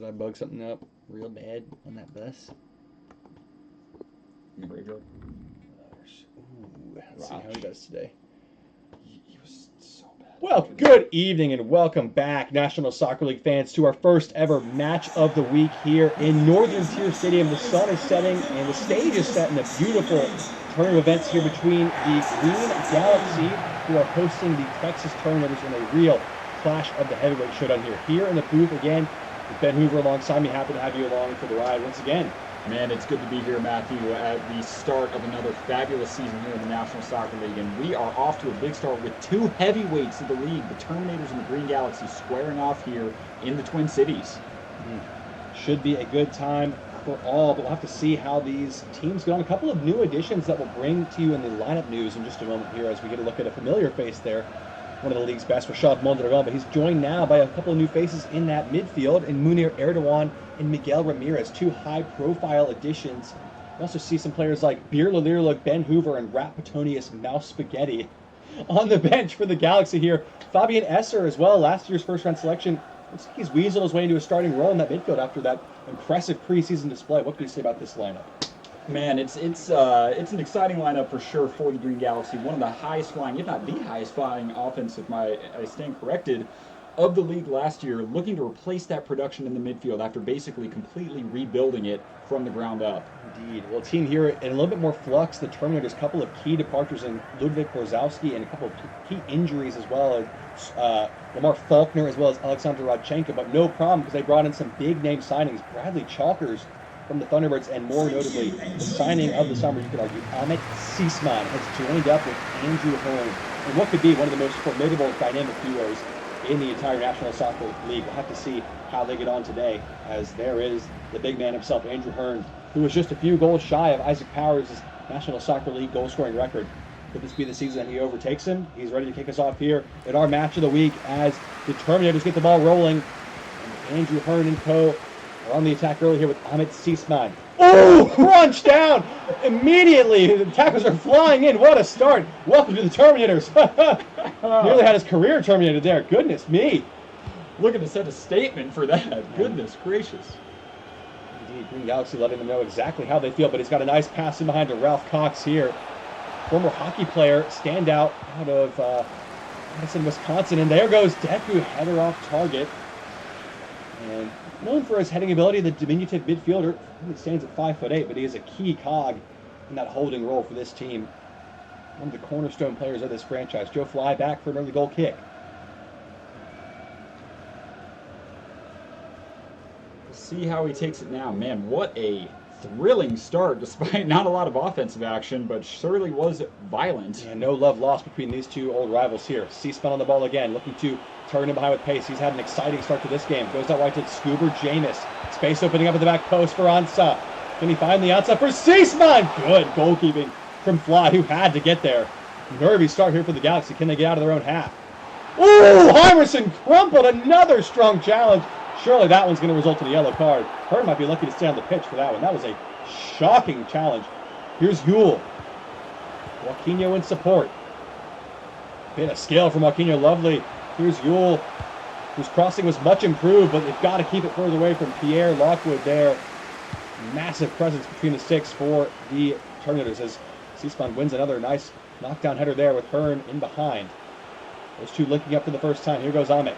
Did I bug something up real bad on that bus? In the graveyard. Ooh, let's see Wow. how he does today. He was so bad. Well, good evening and welcome back, National Soccer League fans, to our first ever match of the week here in Northern Tier Stadium. The sun is setting and the stage is set in a beautiful turn of events here between the Green Galaxy, who are hosting the Texas Terminators in a real clash of the heavyweight showdown here. Here in the booth again, with Ben Hoover alongside me. Happy to have you along for the ride once again. Man, it's good to be here, Matthew, at the start of another fabulous season here in the National Soccer League. And we are off to a big start with two heavyweights of the league, the Terminators and the Green Galaxy, squaring off here in the Twin Cities. Should be a good time for all, but we'll have to see how these teams go on. A couple of new additions that we'll bring to you in the lineup news in just a moment here as we get a look at a familiar face there. One of the league's best, Rashad Mondragon, but he's joined now by a couple of new faces in that midfield, in Munir Erdogan and Miguel Ramirez, two high-profile additions. We also see some players like Beer Lalirla, Ben Hoover, and Rapatonius Mouse Spaghetti on the bench for the Galaxy here. Fabian Esser as well, last year's first-round selection. Looks like he's weaseled his way into a starting role in that midfield after that impressive preseason display. What can you say about this lineup? Man, it's an exciting lineup for sure for the Green Galaxy. One of the highest flying, if not the highest flying offense, if I stand corrected, of the league last year, looking to replace that production in the midfield after basically completely rebuilding it from the ground up. Indeed. Well, team here in a little bit more flux. The Terminators, a couple of key departures in Ludwig Borzowski and a couple of key injuries as well. Lamar Faulkner as well as Alexander Rodchenko, but no problem because they brought in some big-name signings. Bradley Chalkers from the Thunderbirds, and more notably, the signing of the summer, you could argue, Amit Seesman has joined up with Andrew Hearn in what could be one of the most formidable dynamic duos in the entire National Soccer League. We'll have to see how they get on today, as there is the big man himself, Andrew Hearn, who was just a few goals shy of Isaac Powers' National Soccer League goal-scoring record. Could this be the season that he overtakes him? He's ready to kick us off here in our match of the week as the Terminators get the ball rolling. And Andrew Hearn and co. are on the attack early here with Amit Seesman. Oh, crunch down immediately. The tackles are flying in. What a start. Welcome to the Terminators. Nearly had his career terminated there. Goodness me. Looking to set a statement for that. Goodness gracious. Indeed, Green Galaxy letting them know exactly how they feel, but he's got a nice pass in behind to Ralph Cox here. Former hockey player, standout out of Madison, Wisconsin. And there goes Deku, header off target. And known for his heading ability, the diminutive midfielder, he stands at 5'8", but he is a key cog in that holding role for this team. One of the cornerstone players of this franchise. Joe Fly back for an early goal kick. We'll see how he takes it now. Man, what a thrilling start, despite not a lot of offensive action, but surely was violent. And no love lost between these two old rivals here. Seesman on the ball again, looking to turn him behind with pace. He's had an exciting start to this game. Goes out wide to Scuba Jameis. Space opening up at the back post for Ansa. Can he find the Ansa for Seesman? Good goalkeeping from Fly, who had to get there. Nervy start here for the Galaxy. Can they get out of their own half? Ooh, Hymerson crumpled. Another strong challenge. Surely that one's going to result in a yellow card. Hearn might be lucky to stay on the pitch for that one. That was a shocking challenge. Here's Yule. Joaquinho in support. Bit of skill from Joaquinho. Lovely. Here's Yule, whose crossing was much improved, but they've got to keep it further away from Pierre Lockwood there. Massive presence between the sticks for the Terminators as Seesman wins another nice knockdown header there with Hearn in behind. Those two linking up for the first time. Here goes Amit.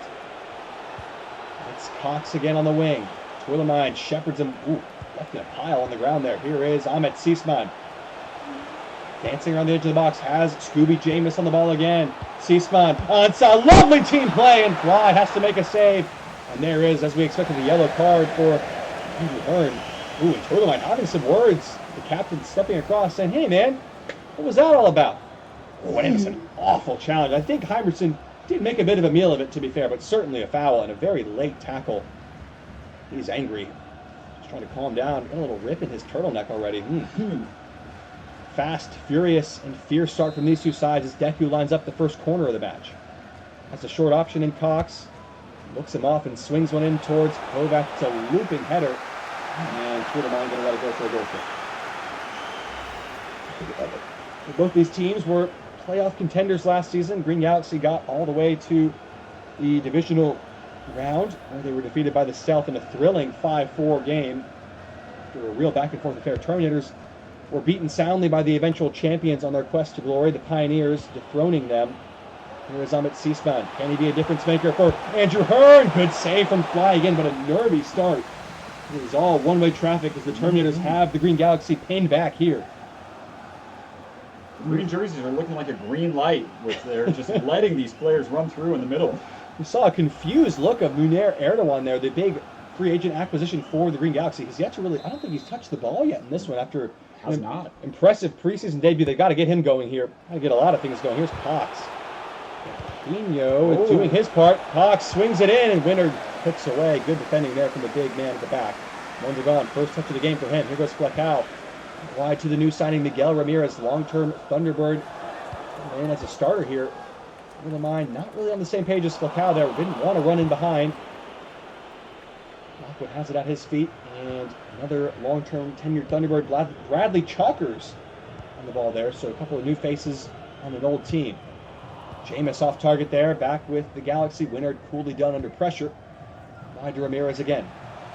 It's Cox again on the wing. Twillermine shepherds him. Ooh, left in a pile on the ground there. Here is Amit Seesman. Dancing around the edge of the box has Scooby Jameis on the ball again. Seesman on a lovely team play, and Fly has to make a save. And there is, as we expected, a yellow card for Andrew Hearn. Ooh, and Twillermine having some words. The captain stepping across saying, hey man, what was that all about? Oh, and it was an awful challenge. I think Hymerson did make a bit of a meal of it, to be fair, but certainly a foul and a very late tackle. He's angry. Just trying to calm down. Got a little rip in his turtleneck already. Fast, furious, and fierce start from these two sides as Deku lines up the first corner of the match. Has a short option in Cox. Looks him off and swings one in towards Kovac. It's a looping header. And Twillermine going to let it go for a goal kick. Both these teams were playoff contenders last season. Green Galaxy got all the way to the divisional round where they were defeated by the Stealth in a thrilling 5-4 game. After a real back-and-forth affair, Terminators were beaten soundly by the eventual champions on their quest to glory, the Pioneers, dethroning them. Here is Amit Seesman. Can he be a difference maker for Andrew Hearn? Good save from Fly again, but a nervy start. It is all one-way traffic as the Terminators have the Green Galaxy pinned back here. Green jerseys are looking like a green light, which they're just letting these players run through in the middle. We saw a confused look of Munir Erdogan there, the big free agent acquisition for the Green Galaxy. He's yet to really, I don't think he's touched the ball yet in this one after an impressive preseason debut. They got to get him going here. Got to get a lot of things going. Here's Cox. Pino is doing his part. Cox swings it in, and Winter hooks away. Good defending there from the big man at the back. Mondragon, first touch of the game for him. Here goes Fleckow. Wide to the new signing, Miguel Ramirez, long-term Thunderbird. And as a starter here, never mind, not really on the same page as Fleckow there. Didn't want to run in behind. Lockwood has it at his feet, and another long-term tenured Thunderbird, Bradley Chalkers, on the ball there. So a couple of new faces on an old team. Jameis off target there, back with the Galaxy. Winard coolly done under pressure. Wide to Ramirez again.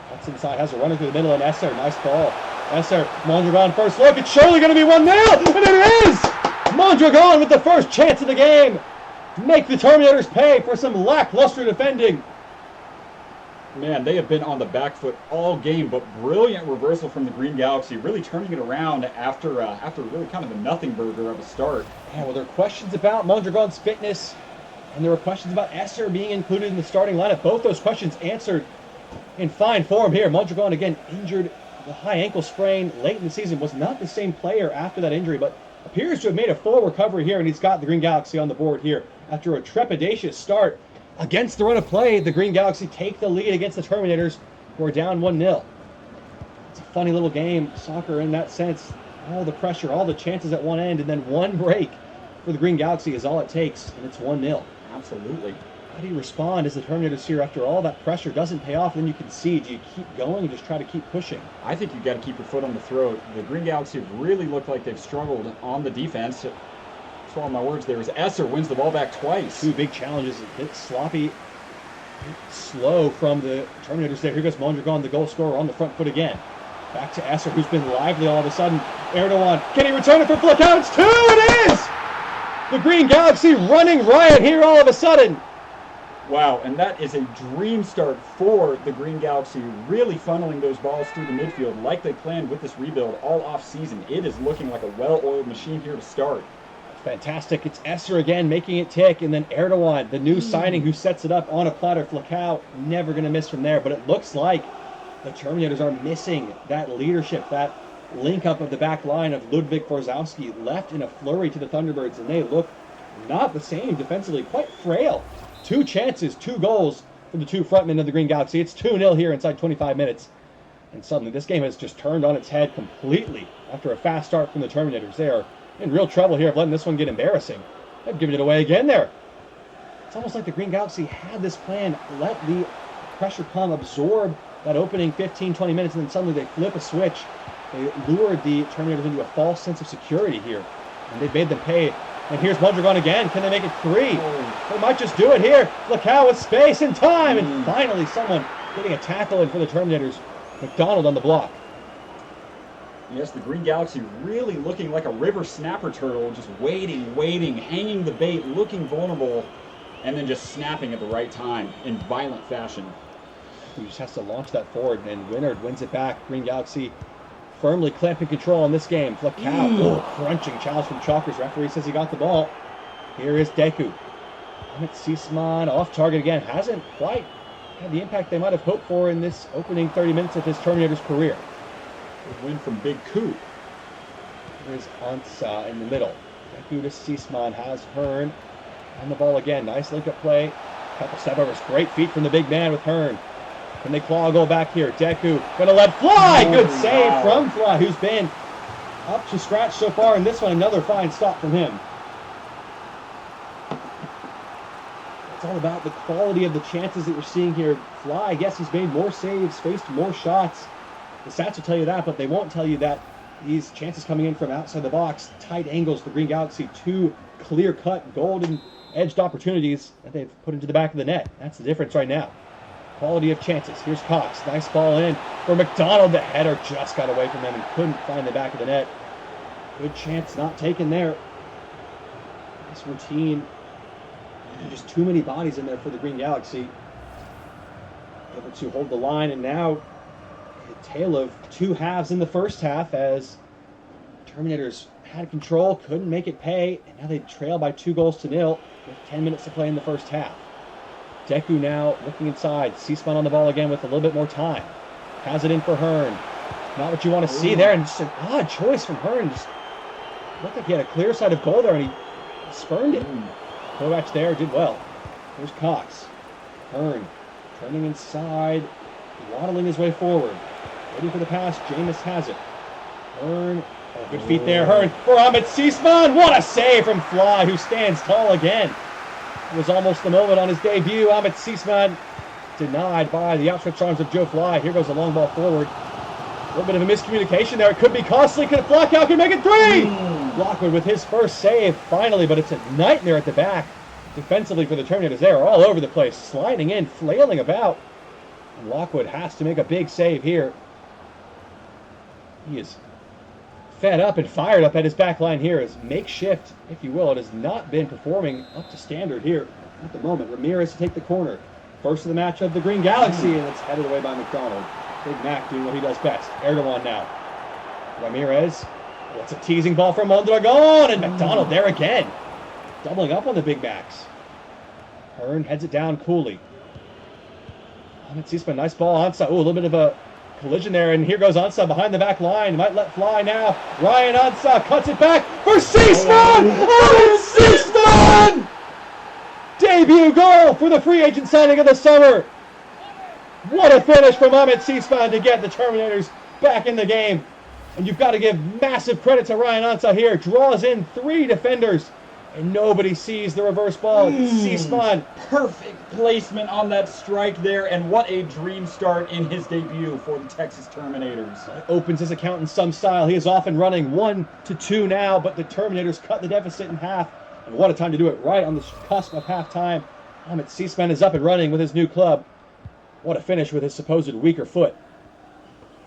Cuts inside, has a runner through the middle, and Esser, nice ball. Esser, Mondragon first look, it's surely going to be 1-0, and it is! Mondragon with the first chance of the game. Make the Terminators pay for some lackluster defending. Man, they have been on the back foot all game, but brilliant reversal from the Green Galaxy, really turning it around after really kind of a nothing burger of a start. Yeah, well, there are questions about Mondragon's fitness, and there were questions about Esser being included in the starting lineup. Both those questions answered in fine form here. Mondragon, again, injured the high ankle sprain late in the season, was not the same player after that injury, but appears to have made a full recovery here, and he's got the Green Galaxy on the board here after a trepidatious start. Against the run of play, the Green Galaxy take the lead against the Terminators, who are down 1-0. It's a funny little game, soccer in that sense. All the pressure, all the chances at one end, and then one break for the Green Galaxy is all it takes, and it's 1-0. Absolutely. How do you respond as the Terminators here after all that pressure doesn't pay off, then you concede? Do you keep going and just try to keep pushing? I think you've got to keep your foot on the throat. The Green Galaxy really look like they've struggled on the defense. Swallow my words there, as Esser wins the ball back twice. Two big challenges, a bit sloppy, a bit slow from the Terminators there. Here goes Mondragon, the goal scorer, on the front foot again. Back to Esser, who's been lively all of a sudden. Erdogan, can he return it for Fleckow? It's 2, it is! The Green Galaxy running riot here all of a sudden. Wow, and that is a dream start for the Green Galaxy, really funneling those balls through the midfield like they planned with this rebuild all off season. It is looking like a well-oiled machine here to start. Fantastic. It's Esser again making it tick, and then Erdogan, the new signing who sets it up on a platter. Fleckow never going to miss from there, but it looks like the Terminators are missing that leadership, that link up of the back line of Ludwig Forzowski, left in a flurry to the Thunderbirds, and they look not the same defensively, quite frail. 2 chances, 2 goals for the 2 frontmen of the Green Galaxy. It's 2-0 here inside 25 minutes. And suddenly this game has just turned on its head completely after a fast start from the Terminators. They are in real trouble here of letting this one get embarrassing. They've given it away again there. It's almost like the Green Galaxy had this plan, let the pressure come, absorb that opening 15-20 minutes, and then suddenly they flip a switch. They lured the Terminators into a false sense of security here, and they made them pay. And here's Mondragon again. Can they make it 3? They might just do it here. Fleckow with space and time. And finally someone getting a tackle in for the Terminators. McDonald on the block. Yes, the Green Galaxy really looking like a river snapper turtle, just waiting, hanging the bait, looking vulnerable, and then just snapping at the right time in violent fashion. He just has to launch that forward, and Winard wins it back. Green Galaxy firmly clamping control on this game. Fleckow, crunching challenge from Chalkers. Referee says he got the ball. Here is Deku. Amit Seesman off target again. Hasn't quite had the impact they might have hoped for in this opening 30 minutes of his Terminator's career. A win from Big Coot. Here's Ansa in the middle. Deku to Seesman, has Hearn on the ball again. Nice link-up play. Couple step-overs. Great feet from the big man with Hearn. Can they claw a goal back here? Deku gonna let Fly! Good save from Fly, who's been up to scratch so far in this one. Another fine stop from him. It's all about the quality of the chances that we're seeing here. Fly, yes, he's made more saves, faced more shots. The stats will tell you that, but they won't tell you that these chances coming in from outside the box, tight angles for Green Galaxy, 2 clear-cut, golden-edged opportunities that they've put into the back of the net. That's the difference right now. quality of chances. Here's Cox. Nice ball in for McDonald. The header just got away from him and couldn't find the back of the net. Good chance not taken there. Nice routine. Just too many bodies in there for the Green Galaxy. Able to hold the line, and now a tale of two halves in the first half as Terminators had control, couldn't make it pay, and now they trail by 2-0 with 10 minutes to play in the first half. Deku now looking inside. Seesman on the ball again with a little bit more time. Has it in for Hearn. Not what you want to see there, and just an odd choice from Hearn. Just looked like he had a clear side of goal there, and he spurned it. Kovac there did well. Here's Cox. Hearn turning inside, waddling his way forward. Waiting for the pass. Jameis has it. Hearn. Oh, good feet there. Hearn for Ahmed Seesman. What a save from Fly, who stands tall again. It was almost the moment on his debut. Ahmed Seesman denied by the outstretched arms of Joe Fly. Here goes a long ball forward. A little bit of a miscommunication there. It could be costly. Blackout can make it 3! Lockwood with his first save finally, but it's a nightmare at the back. Defensively for the Terminators, they are all over the place, sliding in, flailing about. And Lockwood has to make a big save here. He is fed up and fired up at his back line here. As makeshift, if you will, it has not been performing up to standard here at the moment. Ramirez to take the corner. First of the match of the Green Galaxy, and it's headed away by McDonald. Big Mac doing what he does best. Erdogan now. Ramirez. It's a teasing ball from Mondragon, and McDonald there again. Doubling up on the Big Macs. Hearn heads it down coolly. Ahmed Seesman, nice ball. Ansa, a little bit of a collision there, and here goes Ansa behind the back line. Might let fly now. Ryan Ansa cuts it back for Seesman! Ahmed Seesman! Debut goal for the free agent signing of the summer. What a finish from Ahmed Seesman to get the Terminators back in the game. And you've got to give massive credit to Ryan Ansa here. Draws in 3 defenders, and nobody sees the reverse ball. Seesman. Perfect placement on that strike there, and what a dream start in his debut for the Texas Terminators. Opens his account in some style. He is off and running 1-2 now, but the Terminators cut the deficit in half. And what a time to do it right on the cusp of halftime. Ahmed Seesman is up and running with his new club. What a finish with his supposed weaker foot.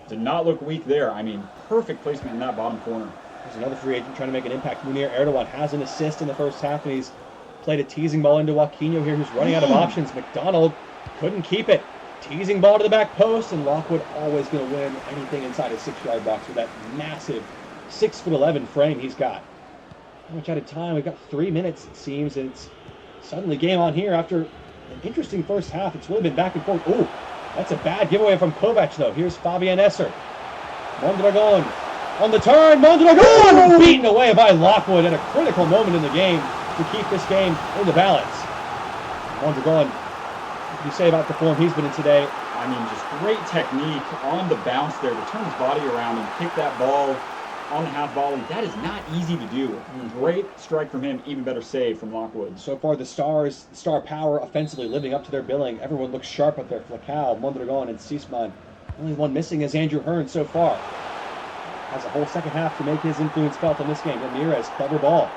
Did not look weak there. I mean, perfect placement in that bottom corner. There's another free agent trying to make an impact. Munir Erdogan has an assist in the first half, and he's played a teasing ball into Joaquinho here, who's running out of options. McDonald couldn't keep it. Teasing ball to the back post, and Lockwood always going to win anything inside his 6-yard box with that massive 6'11" frame he's got. How much out of time? We've got 3 minutes, it seems, and it's suddenly game on here after an interesting first half. It's really been back and forth. Ooh, that's a bad giveaway from Kovac, though. Here's Fabian Esser. Mondragon on the turn. Mondragon beaten away by Lockwood at a critical moment in the game to keep this game in the balance. Mondragon, what can you say about the form he's been in today? I mean, just great technique on the bounce there to turn his body around and kick that ball on the half volley. That is not easy to do. Great strike from him, even better save from Lockwood. So far, the Stars, star power offensively living up to their billing. Everyone looks sharp up there. Flacao, Mondragon, and Seesman. Only one missing is Andrew Hearn so far. Has a whole second half to make his influence felt in this game. Ramirez, clever ball.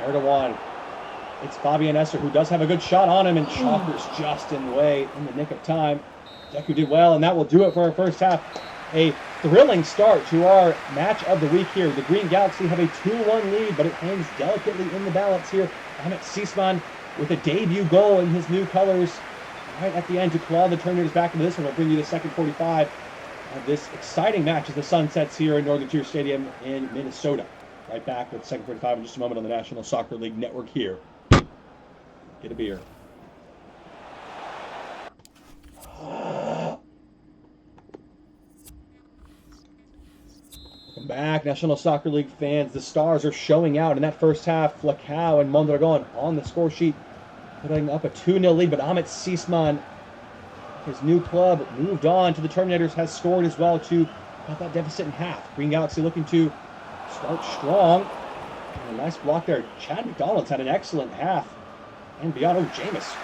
Erdogan. It's Fabian Esser, who does have a good shot on him, and Chalker's just in the way in the nick of time. Deku did well, and that will do it for our first half. A thrilling start to our match of the week here. The Green Galaxy have a 2-1 lead, but it hangs delicately in the balance here. Ahmed Seesman with a debut goal in his new colors right at the end to claw the Terminators back into this one. We'll bring you the second 45 of this exciting match as the sun sets here in Northern Tier Stadium in Minnesota. Right back with second 45 in just a moment on the National Soccer League Network here. Get a beer. Welcome back, National Soccer League fans. The Stars are showing out in that first half. Flacao and Mondragon on the score sheet, putting up a 2-0 lead. But Ahmed Seesman, his new club, moved on to the Terminators, has scored as well to cut that deficit in half. Green Galaxy looking to start strong. And a nice block there. Chad McDonald's had an excellent half. And beyond, Jameis,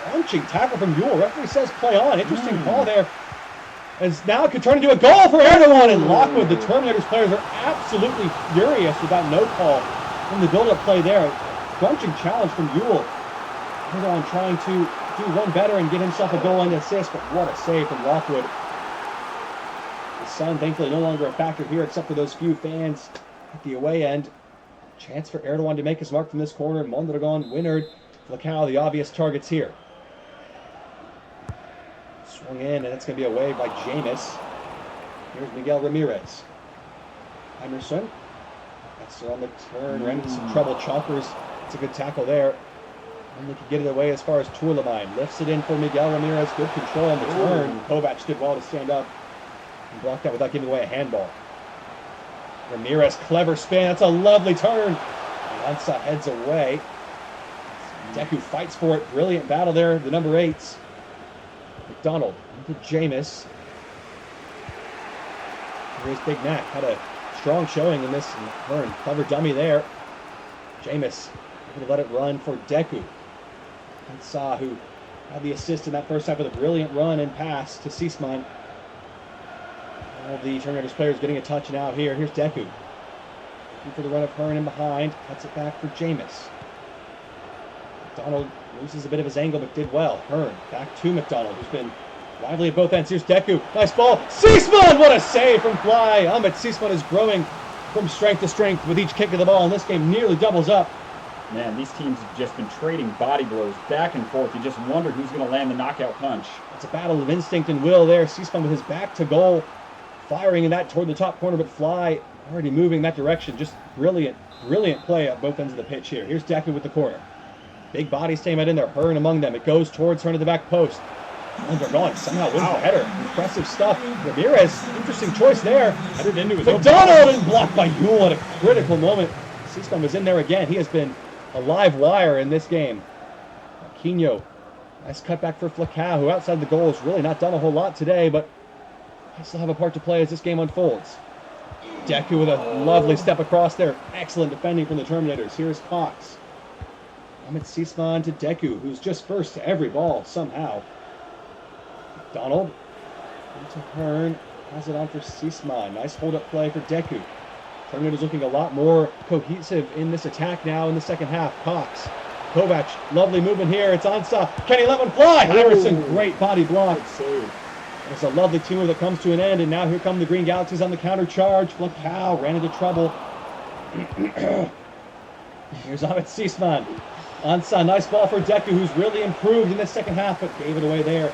crunching tackle from Yule. Referee says play on. Interesting call there. As now it could turn into a goal for Erdogan and Lockwood. The Terminators players are absolutely furious with that no call in the build-up play there. Crunching challenge from Yule. Erdogan trying to do one better and get himself a goal and assist, but what a save from Lockwood. The sun, thankfully, no longer a factor here except for those few fans at the away end. Chance for Erdogan to make his mark from this corner. Mondragon, Winard, Falcao, the obvious targets here. Swung in, and it's going to be a wave by Jameis. Here's Miguel Ramirez. Emerson. That's on the turn. Ran into some trouble. Chonkers. It's a good tackle there. And they could get it away as far as Tourlamine. Lifts it in for Miguel Ramirez. Good control on the turn. Kovac did well to stand up and block that without giving away a handball. Ramirez, clever spin. That's a lovely turn. And Ansa heads away. Deku fights for it. Brilliant battle there. The number 8s. McDonald into Jameis. Here's Big Mac. Had a strong showing in this turn. Clever dummy there. Jameis going to let it run for Deku. Ansa, who had the assist in that first half with a brilliant run and pass to Sisman. All the Terminators players getting a touch now here. Here's Deku. Looking for the run of Hearn in behind. Cuts it back for Jameis. McDonald loses a bit of his angle, but did well. Hearn back to McDonald, who's been lively at both ends. Here's Deku. Nice ball. Sisman! What a save from Fly. Ahmed Sisman is growing from strength to strength with each kick of the ball, and this game nearly doubles up. Man, these teams have just been trading body blows back and forth. You just wonder who's going to land the knockout punch. It's a battle of instinct and will there. Sisman with his back to goal, firing in that toward the top corner, but Fly already moving that direction. Just brilliant, brilliant play at both ends of the pitch here. Here's Deku with the corner. Big bodies staying right in there. Hearn among them. It goes towards Hearn at the back post. Mondragon somehow wins the header. Impressive stuff. Ramirez, interesting choice there. Headed into his McDonald and blocked by Yule at a critical moment. Sisman was in there again. He has been a live wire in this game. Aquino, nice cutback for Falcao, who outside the goal has really not done a whole lot today, but he still have a part to play as this game unfolds. Deku with a lovely step across there. Excellent defending from the Terminators. Here's Cox. Ahmed Sisman to Deku, who's just first to every ball somehow. McDonald into Hearn, has it on for Sisman. Nice hold-up play for Deku. Terminators looking a lot more cohesive in this attack now in the second half. Cox, Kovac, lovely movement here. It's Ansa. Can he let one fly? Emerson, great body block. It's a lovely team that comes to an end, and now here come the Green Galaxies on the counter charge. Falcao ran into trouble. Here's Ahmed Sisman. Ansa, nice ball for Deku, who's really improved in this second half, but gave it away there.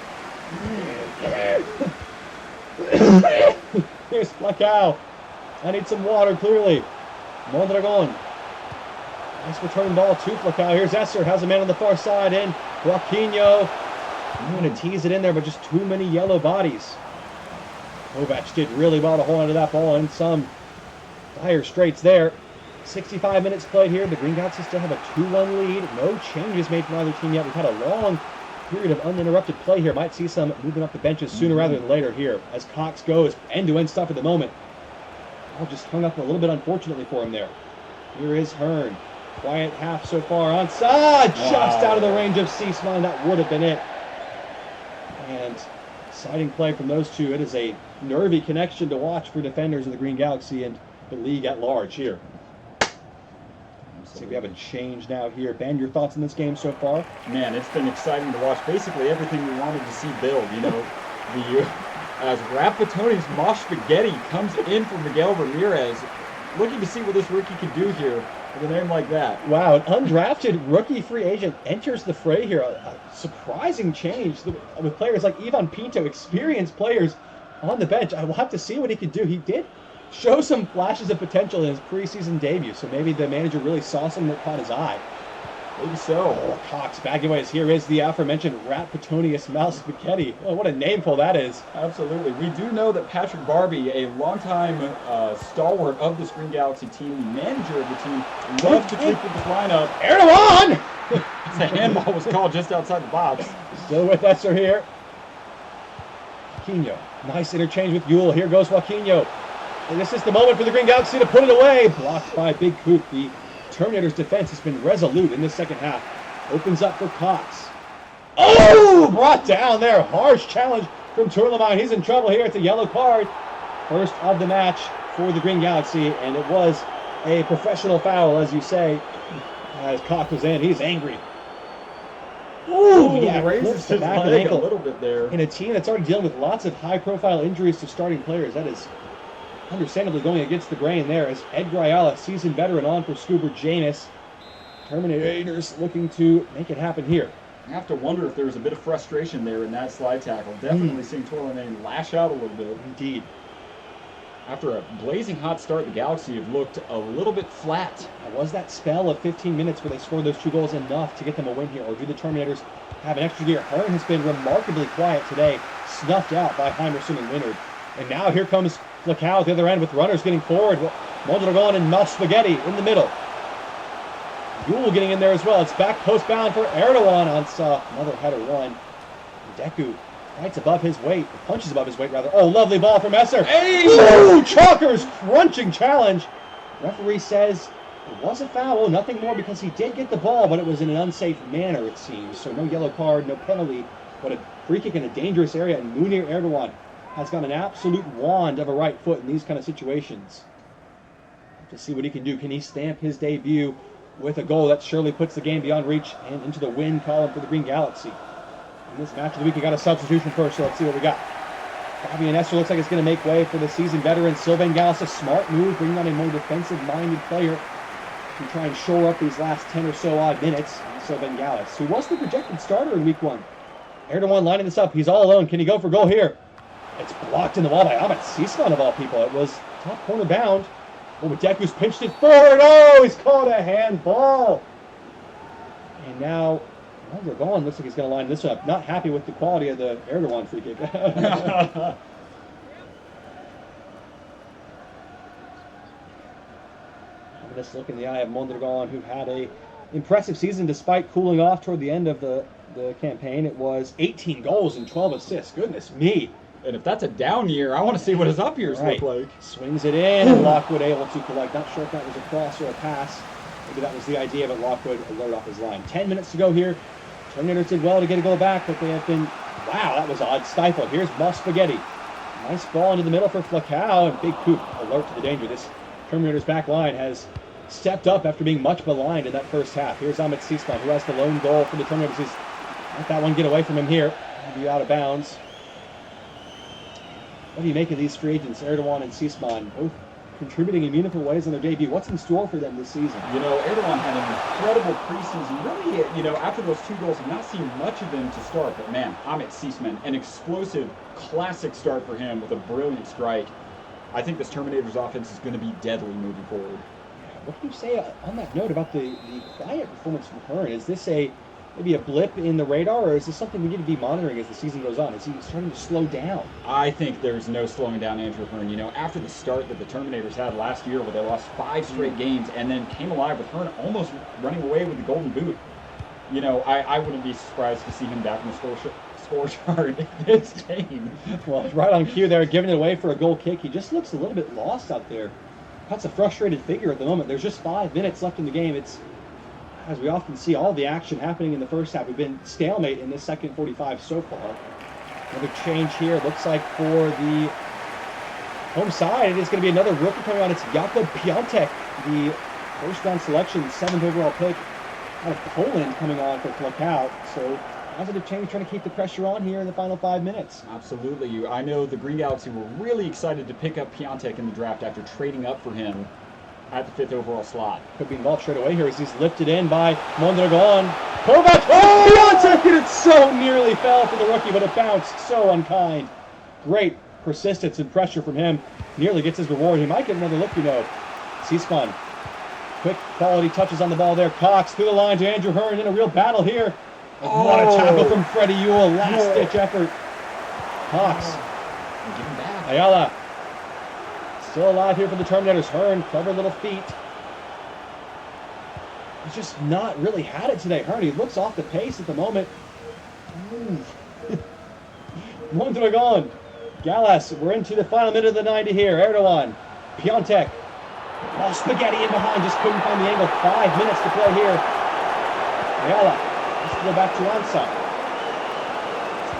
Here's Falcao. I need some water, clearly. Mondragon. Nice return ball to Falcao. Here's Esser. Has a man on the far side in. Joaquinho. I'm going to tease it in there, but just too many yellow bodies. Kovac did really well to hold onto that ball in some dire straits there. 65 minutes played here. The Green Galaxies still have a 2-1 lead. No changes made from either team yet. We've had a long period of uninterrupted play here. Might see some moving up the benches sooner rather than later here as Cox goes end-to-end stuff at the moment. All just hung up a little bit unfortunately for him there. Here is Hearn. Quiet half so far. Onside! Just out of the range of Sisman. That would have been it. And exciting play from those two. It is a nervy connection to watch for defenders of the Green Galaxy and the league at large here. See, we have a change now here. Ben, your thoughts on this game so far? Man, it's been exciting to watch. Basically everything we wanted to see build. You know, as Rapatoni's Mosh Spaghetti comes in for Miguel Ramirez, looking to see what this rookie can do here with a name like that. Wow, an undrafted rookie free agent enters the fray here. A surprising change with players like Ivan Pinto, experienced players on the bench. I will have to see what he can do. He did show some flashes of potential in his preseason debut, so maybe the manager really saw something that caught his eye. Maybe so. Oh, Cox bagging away. Here is the aforementioned Rapatonius Mouse Spaghetti. Oh, what a nameful that is. Absolutely. We do know that Patrick Barbie, a longtime stalwart of this Green Galaxy team, the manager of the team, loves to tweak with this lineup. Erdogan! The handball was called just outside the box. Still with Esser here. Joaquinho. Nice interchange with Yule. Here goes Joaquinho. And this is the moment for the Green Galaxy to put it away. Blocked by Big Coop. The Terminator's defense has been resolute in this second half. Opens up for Cox. Oh! Brought down there. Harsh challenge from Tourlamine. He's in trouble here. It's a yellow card. First of the match for the Green Galaxy. And it was a professional foul, as you say, as Cox was in. He's angry. Ooh, yeah, raises clips the his back of the leg a ankle. little bit there. In a team that's already dealing with lots of high-profile injuries to starting players, that is understandably going against the grain there as Edgar Ayala, seasoned veteran, on for Scuba Jameis. Terminators looking to make it happen here. I have to wonder if there was a bit of frustration there in that slide tackle. Definitely seeing Torlane lash out a little bit. Indeed. After a blazing hot start, the Galaxy have looked a little bit flat. Was that spell of 15 minutes where they scored those 2 goals enough to get them a win here? Or do the Terminators have an extra gear? Hearn has been remarkably quiet today, snuffed out by Heimerson and Leonard. And now here comes Flacow at the other end with runners getting forward. Mondragon and Mouth Spaghetti in the middle. Yule getting in there as well. It's back post bound for Erdogan. Ansa, another header one. Deku fights above his weight, punches above his weight rather. Oh, lovely ball from Messer. Hey! Ooh, Chalker's crunching challenge. Referee says it was a foul, nothing more, because he did get the ball, but it was in an unsafe manner, it seems. So no yellow card, no penalty, but a free kick in a dangerous area. And Munir Erdogan has got an absolute wand of a right foot in these kind of situations. To see what he can do. Can he stamp his debut with a goal that surely puts the game beyond reach and into the win column for the Green Galaxy? In this match of the week, we got a substitution first, so let's see what we got. Fabian Esser looks like it's going to make way for the seasoned veteran Sylvain Gallas. A smart move, bringing on a more defensive-minded player to try and shore up these last 10 or so odd minutes. Sylvain Gallas, who was the projected starter in week 1. Erdogan lining this up. He's all alone. Can he go for goal here? It's blocked in the wall by Ahmet Sisman, of all people. It was top corner bound. Oh, Deku's pinched it forward. Oh, he's caught a handball. And now Mondragon looks like he's going to line this up. Not happy with the quality of the Erdogan free kick. This look in the eye of Mondragon, who had a impressive season despite cooling off toward the end of the campaign. It was 18 goals and 12 assists. Goodness me. And if that's a down year, I want to see what his up years look like. Swings it in, and Lockwood able to collect. Not sure if that was a cross or a pass. Maybe that was the idea, but Lockwood alert off his line. 10 minutes to go here. Terminators did well to get a goal back, but they have been, wow, that was odd. Stifled. Here's Muff Spaghetti. Nice ball into the middle for Flacow, and Big Coop alert to the danger. This Terminators back line has stepped up after being much maligned in that first half. Here's Ahmet Sisman, who has the lone goal for the Terminators. He's let that one get away from him here. He'll be out of bounds. What do you make of these free agents, Erdogan and Sisman, both contributing in meaningful ways on their debut? What's in store for them this season? You know, Erdogan had an incredible preseason. Really, you know, after those 2 goals, I've not seen much of him to start. But man, Ahmet Sisman, an explosive, classic start for him with a brilliant strike. I think this Terminators offense is going to be deadly moving forward. What can you say on that note about the quiet performance from Hearn? Is this maybe a blip in the radar, or is this something we need to be monitoring as the season goes on? Is he starting to slow down? I think there's no slowing down Andrew Hearn. You know, after the start that the Terminators had last year where they lost 5 straight games and then came alive with Hearn almost running away with the Golden Boot, you know, I wouldn't be surprised to see him back in the score chart this game. Well, right on cue there, giving it away for a goal kick. He just looks a little bit lost out there. That's a frustrated figure at the moment. There's just 5 minutes left in the game. It's, as we often see, all the action happening in the first half. We've been stalemate in this second 45 so far. Another change here. Looks like for the home side, it is going to be another rookie coming on. It's Jakub Piątek, the first-round selection, 7th overall pick out of Poland, coming on for Flacow. So positive change, trying to keep the pressure on here in the final 5 minutes. Absolutely. I know the Green Galaxy were really excited to pick up Piątek in the draft after trading up for him at the 5th overall slot. Could be involved straight away here as he's lifted in by Mondragon. Kovac! Oh, Piątek! And it so nearly fell for the rookie, but it bounced so unkind. Great persistence and pressure from him. Nearly gets his reward. He might get another look, you know. Sisman. Quick quality touches on the ball there. Cox through the line to Andrew Hearn in a real battle here. What a tackle from Freddie Ewell. Last-ditch effort. Cox. Give him back. Ayala. Still alive here for the Terminators. Hearn, clever little feet. He's just not really had it today. Hearn, he looks off the pace at the moment. Mondragon. Gallas, we're into the final minute of the 90 here. Erdogan. Piątek. Oh, Spaghetti in behind, just couldn't find the angle. 5 minutes to play here. Ayala. Let's go back to Ansa.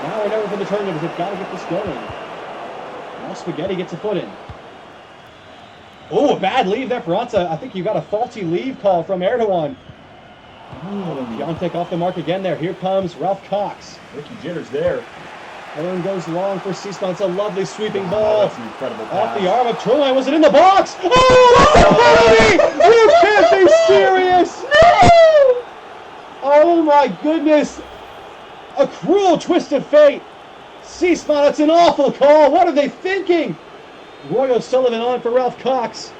Now or never for the Terminators. They've got to get this going. Now Spaghetti gets a foot in. Oh, a bad leave there for Ansa. I think you got a faulty leave call from Erdogan. Piontek off the mark again there. Here comes Ralph Cox. Ricky Jitters there. Hearn goes long for Seesman. It's a lovely sweeping ball. That's an incredible pass. Off the arm of Truline. Was it in the box? Oh, that's a penalty! You can't be serious! No! Oh my goodness! A cruel twist of fate. Seesman, it's an awful call. What are they thinking? Roy O'Sullivan on for Ralph Cox.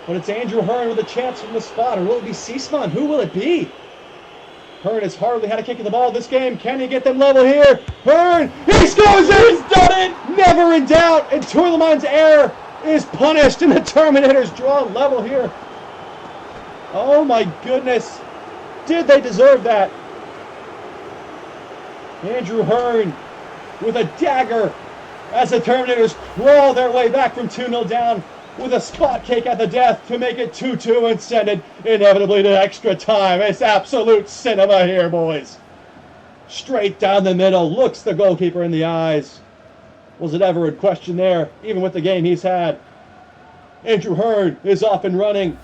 But it's Andrew Hearn with a chance from the spot. Or will it be Seesman? Who will it be? Hearn has hardly had a kick at the ball this game. Can he get them level here? Hearn, he scores it! He's done it! Never in doubt. And Tourlemann's error is punished. And the Terminators draw level here. Oh my goodness. Did they deserve that? Andrew Hearn with a dagger as the Terminators crawl their way back from 2-0 down with a spot kick at the death to make it 2-2 and send it inevitably to extra time. It's absolute cinema here, boys. Straight down the middle, looks the goalkeeper in the eyes. Was it ever in question there, even with the game he's had? Andrew Hearn is off and running.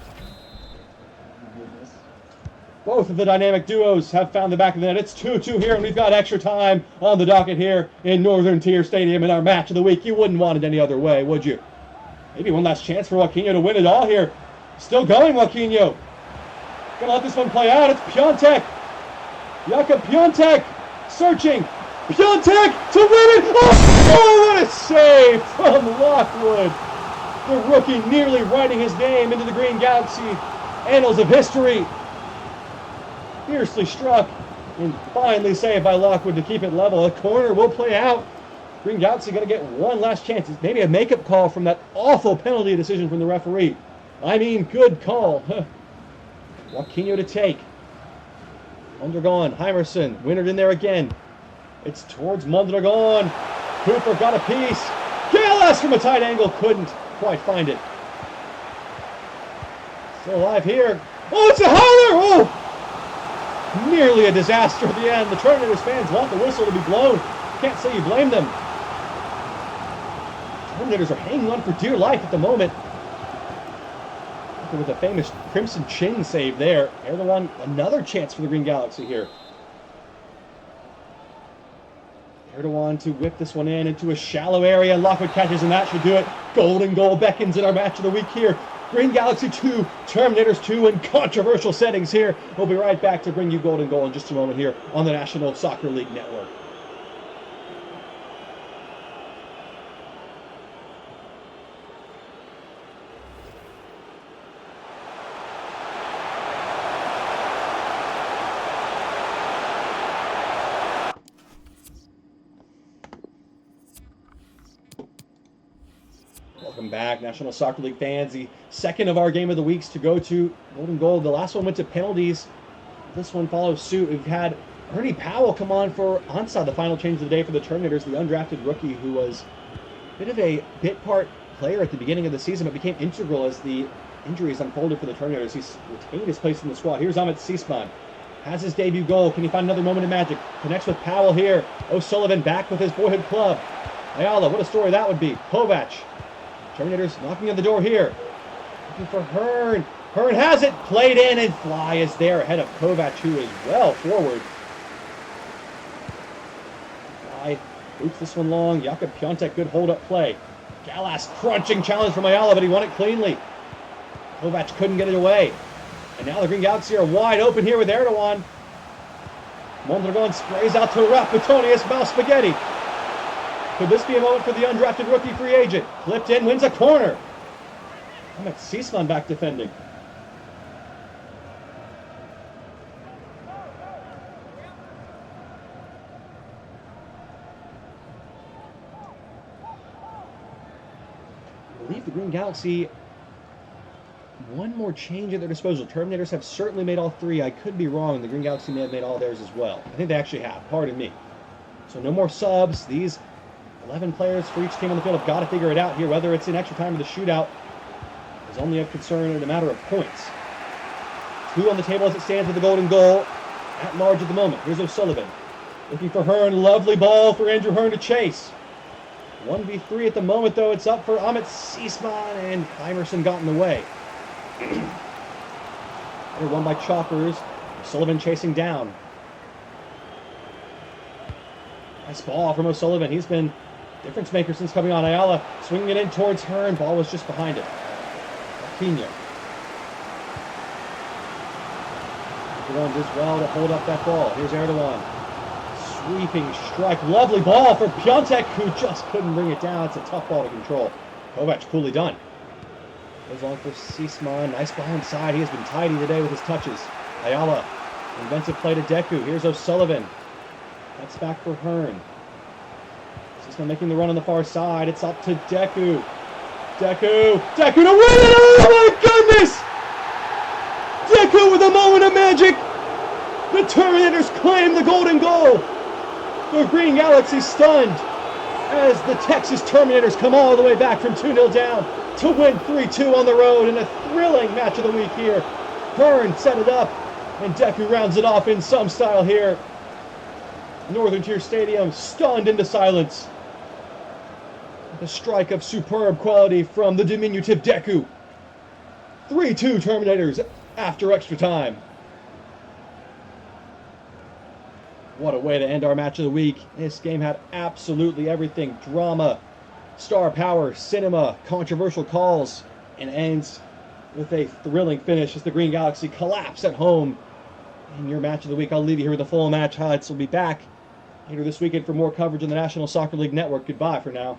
Both of the dynamic duos have found the back of the net. It's 2-2 here, and we've got extra time on the docket here in Northern Tier Stadium in our match of the week. You wouldn't want it any other way, would you? Maybe one last chance for Joaquinho to win it all here. Still going, Joaquinho. Gonna let this one play out. It's Piontek. Jakub Piontek searching. Piontek to win it. Oh, what a save from Lockwood. The rookie nearly writing his name into the Green Galaxy annals of history. Fiercely struck and finally saved by Lockwood to keep it level. A corner will play out. Green Galaxy going to get one last chance. It's maybe a makeup call from that awful penalty decision from the referee. I mean, good call. Joaquinho to take. Mondragon, Heimerson, Winard in there again. It's towards Mondragon. Cooper got a piece. Galas from a tight angle, couldn't quite find it. Still alive here. Oh, it's a howler! Oh! Nearly a disaster at the end. The Terminators fans want the whistle to be blown. Can't say you blame them. Terminators are hanging on for dear life at the moment. With a famous Crimson Chin save there. Erdogan, another chance for the Green Galaxy here. Erdogan to whip this one in into a shallow area. Lockwood catches, and that should do it. Golden goal beckons in our match of the week here. Green Galaxy 2, Terminators 2 in controversial settings here. We'll be right back to bring you Golden Goal in just a moment here on the National Soccer League Network. Welcome back, National Soccer League fans. The second of our game of the weeks to go to Golden Goal. The last one went to penalties. This one follows suit. We've had Ernie Powell come on for Ansah, the final change of the day for the Terminators, the undrafted rookie who was a bit of a bit part player at the beginning of the season, but became integral as the injuries unfolded for the Terminators. He's retained his place in the squad. Here's Ahmet Seesman. Has his debut goal. Can he find another moment of magic? Connects with Powell here. O'Sullivan back with his boyhood club. Ayala, what a story that would be. Kovac. Terminators knocking on the door here. Looking for Hearn. Hearn has it. Played in, and Fly is there ahead of Kovac, who is well forward. Fly boots this one long. Jakub Piontek, good hold-up play. Galas crunching challenge from Ayala, but he won it cleanly. Kovac couldn't get it away. And now the Green Galaxy are wide open here with Erdogan. Mondragon sprays out to Ralph Petonius, Mouse Spaghetti. Could this be a moment for the undrafted rookie free agent? Flipped in, wins a corner. Ahmet Seesman back defending. I believe the Green Galaxy one more change at their disposal. Terminators have certainly made all three. I could be wrong. The Green Galaxy may have made all theirs as well. I think they actually have. Pardon me. So no more subs. These 11 players for each team on the field have got to figure it out here, whether it's in extra time or the shootout is only of concern in a matter of points. 2 on the table as it stands with the Golden Goal at large at the moment. Here's O'Sullivan looking for Hearn. Lovely ball for Andrew Hearn to chase. 1v3 at the moment, though. It's up for Ahmet Seesman, and Heimerson got in the way. They're won by Choppers. O'Sullivan chasing down. Nice ball from O'Sullivan. He's been difference maker since coming on. Ayala swinging it in towards Hearn. Ball was just behind it. Pino. Erdogan does well to hold up that ball. Here's Erdogan. Sweeping strike. Lovely ball for Piontek, who just couldn't bring it down. It's a tough ball to control. Kovac, coolly done. Goes long for Sisman. Nice ball inside. He has been tidy today with his touches. Ayala. Inventive play to Deku. Here's O'Sullivan. That's back for Hearn. Sisman making the run on the far side. It's up to Deku. Deku to win it! Oh my goodness! Deku with a moment of magic! The Terminators claim the golden goal! The Green Galaxy stunned as the Texas Terminators come all the way back from 2-0 down to win 3-2 on the road in a thrilling match of the week here. Hearn set it up, and Deku rounds it off in some style here. Northern Tier Stadium stunned into silence. A strike of superb quality from the diminutive Deku. 3-2 Terminators after extra time. What a way to end our match of the week. This game had absolutely everything. Drama, star power, cinema, controversial calls, and ends with a thrilling finish as the Green Galaxy collapse at home. In your match of the week, I'll leave you here with the full match highlights. We'll be back later this weekend for more coverage on the National Soccer League Network. Goodbye for now.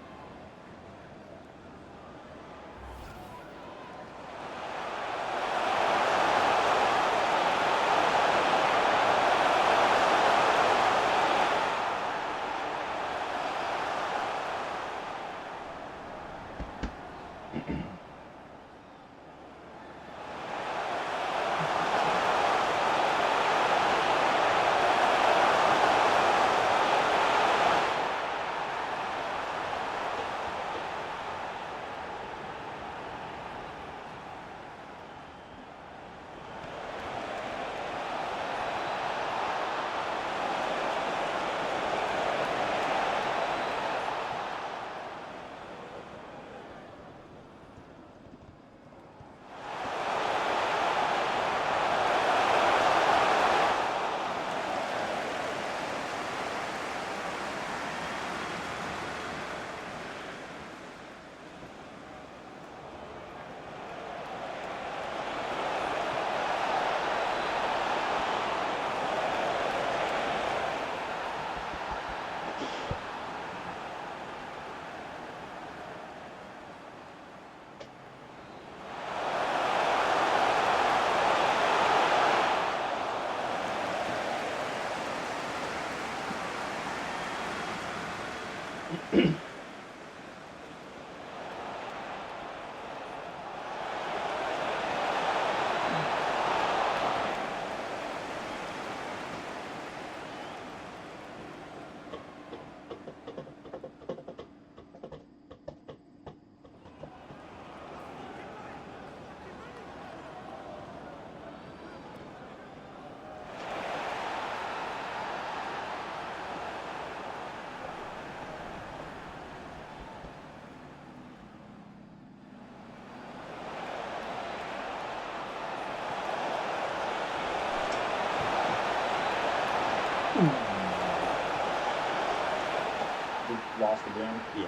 Lost again. Yeah.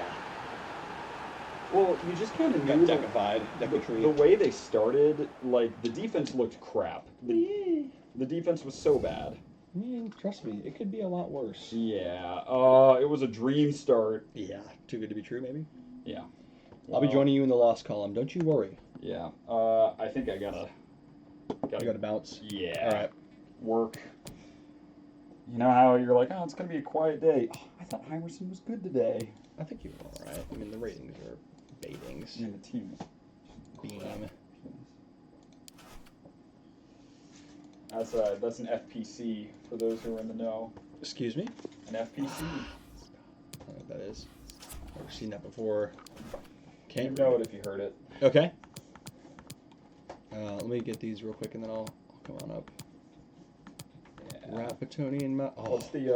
Well, you just kind of Got knew Deku-fied. the way they started, like, the defense looked crap. The defense was so bad. Trust me, it could be a lot worse. Yeah. It was a dream start. Yeah. Too good to be true, maybe? Yeah. I'll be joining you in the loss column. Don't you worry. Yeah. I think I gotta bounce? Yeah. All right. Work. You know how you're like, oh, it's going to be a quiet day. Oh, I thought Hymerson was good today. I think you were all right. I mean, the ratings are baitings. Yeah, the team. Beam. That's an FPC for those who are in the know. Excuse me? An FPC. I don't know what that is. Never seen that before. Can't know it if you heard it. Okay. Let me get these real quick and then I'll come on up. Rapatoni and what's the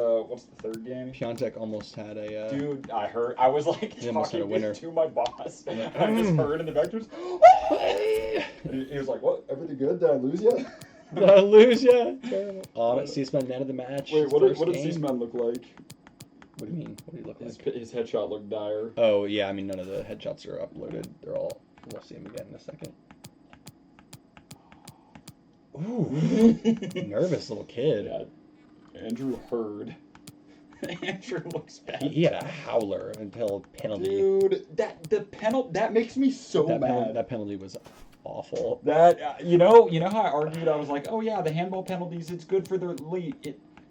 third game? Piontek almost had a dude. I heard. I was like talking this to my boss, and I just heard in the back. He was like, "What? Everything good? Did I lose yet?" Did I lose ya? Terrible. Oh, C-Span man of the match. Wait, his what first did game. C-Span look like? What do you mean? What do you look His, like? his headshot looked dire. Oh, yeah, I mean, none of the headshots are uploaded. They're all... We'll see them again in a second. Ooh. Nervous little kid. Yeah. Andrew Hurd. Andrew looks bad. He had a howler until penalty. Dude, that makes me so mad. That penalty was awful. That you know how I argued. I was like, oh yeah, the handball penalties. It's good for the league.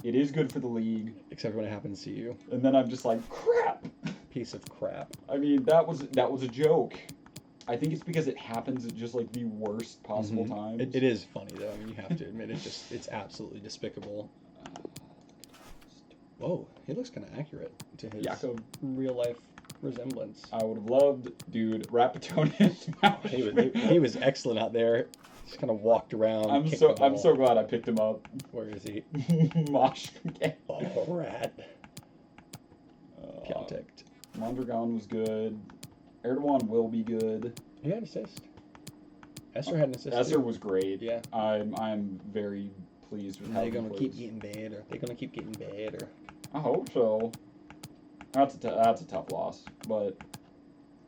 It is good for the league. Except when it happens to you. And then I'm just like, crap. Piece of crap. I mean, that was a joke. I think it's because it happens at just like the worst possible times. It is funny though. I mean, you have to admit it's absolutely despicable. Whoa, he looks kind of accurate to his real life resemblance. I would have loved, dude, Rapatonis. He was excellent out there. Just kind of walked around. I'm so glad I picked him up. Where is he? Mosh. Oh, rat. Contact. Mondragon was good. Erdogan will be good. He had an assist. Esser had an assist. Esser was great. Yeah. I'm very pleased with how they're gonna keep getting better. They're gonna keep getting better. I hope so. That's a tough loss, but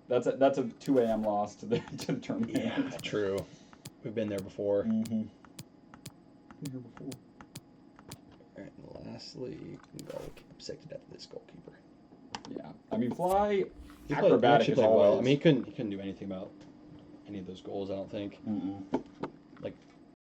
that's a 2 a.m. loss to the Terminators. Yeah, true. We've been there before. Been here before. All right, and lastly, I'm sick to death of this goalkeeper. Yeah, I mean, Fly He acrobatic played as always. well. I mean, he couldn't do anything about any of those goals. I don't think.